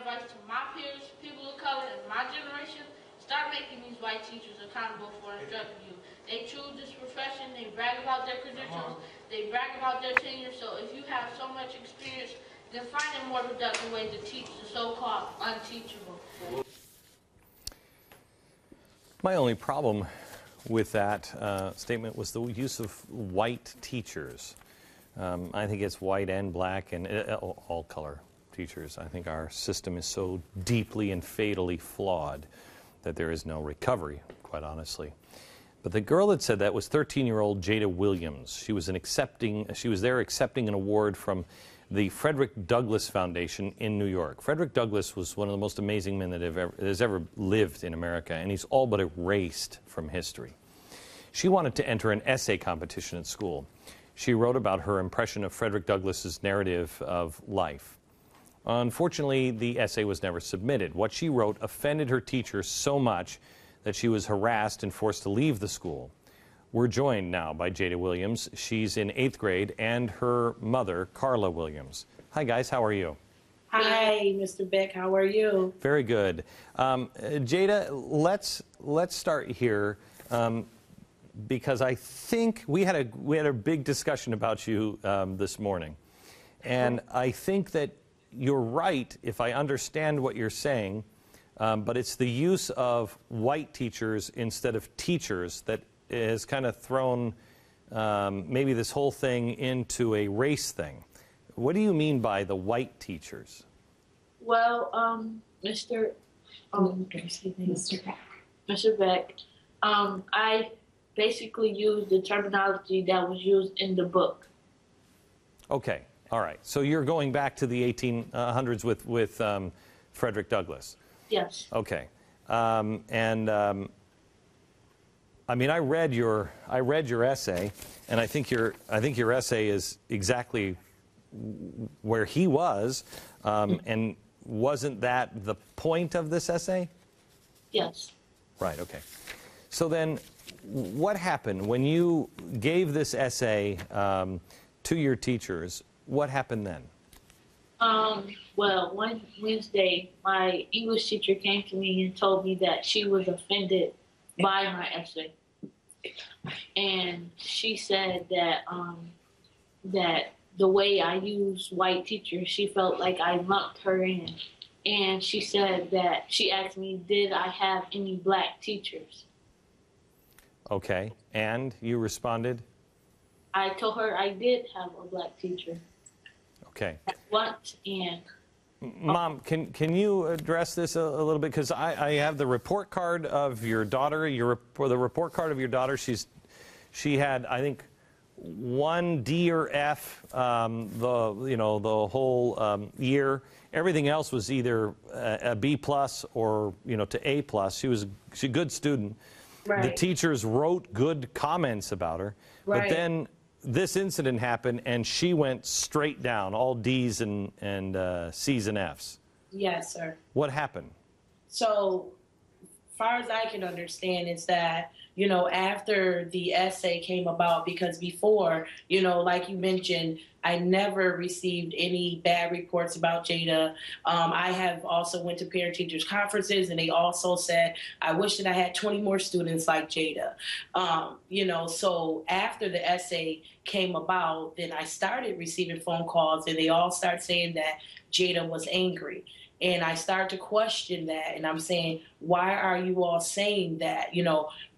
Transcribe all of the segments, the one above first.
advice to my peers, people of color in my generation, start making these white teachers accountable for instructing you. They choose this profession, they brag about their credentials, they brag about their tenure, so if you have so much experience, then find a more productive way to teach the so-called unteachable. My only problem with that statement was the use of white teachers. I think it's white and black and all color teachers. I think our system is so deeply and fatally flawed that there is no recovery, quite honestly. But the girl that said that was 13-year-old Jada Williams. She was there accepting an award from the Frederick Douglass Foundation in New York. Frederick Douglass was one of the most amazing men that has ever lived in America, and he's all but erased from history. She wanted to enter an essay competition at school. She wrote about her impression of Frederick Douglass's narrative of life. Unfortunately, the essay was never submitted. What she wrote offended her teacher so much that she was harassed and forced to leave the school. We're joined now by Jada Williams. She's in 8th grade, and her mother, Carla Williams. Hi, guys. How are you? Hi, Mr. Beck. How are you? Very good. Jada, let's start here because I think we had a big discussion about you this morning, and I think that you're right if I understand what you're saying, but it's the use of white teachers instead of teachers that has kind of thrown maybe this whole thing into a race thing. What do you mean by the white teachers? Well, Mr. Beck, I basically used the terminology that was used in the book. Okay, all right. So you're going back to the 1800s with Frederick Douglass. Yes. Okay, I mean, I read your essay, and I think your essay is exactly where he was, and wasn't that the point of this essay? Yes. Right. Okay. So then, what happened when you gave this essay to your teachers? What happened then? Well, one Wednesday, my English teacher came to me and told me that she was offended by my essay. And she said that that the way I use white teachers, she felt like I lumped her in. And she said that she asked me, did I have any black teachers? Okay, and you responded? I told her I did have a black teacher. Okay. At once, and Mom, can you address this a little bit? Because I have the report card of your daughter. The report card of your daughter. She had, I think, 1 D or F the whole year. Everything else was either a B plus or to A plus. She's a good student. Right. The teachers wrote good comments about her, right. But then this incident happened, and she went straight down, all D's and C's and F's. Yes, sir. What happened? So, far as I can understand, is that, after the essay came about, because before, like you mentioned, I never received any bad reports about Jada. I have also went to parent-teachers conferences, and they also said, I wish that I had 20 more students like Jada. So after the essay came about, then I started receiving phone calls, and they all start saying that Jada was angry. And I start to question that, and I'm saying, why are you all saying that?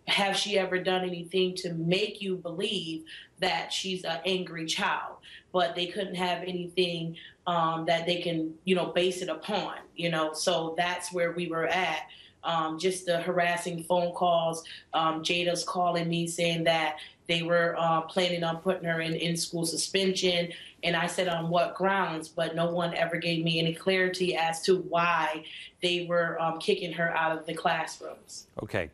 Have she ever done anything to make you believe that she's an angry child? But they couldn't have anything that they can, base it upon, So that's where we were at. Just the harassing phone calls. Jada's calling me saying that they were planning on putting her in in-school suspension. And I said, on what grounds? But no one ever gave me any clarity as to why they were kicking her out of the classrooms. Okay.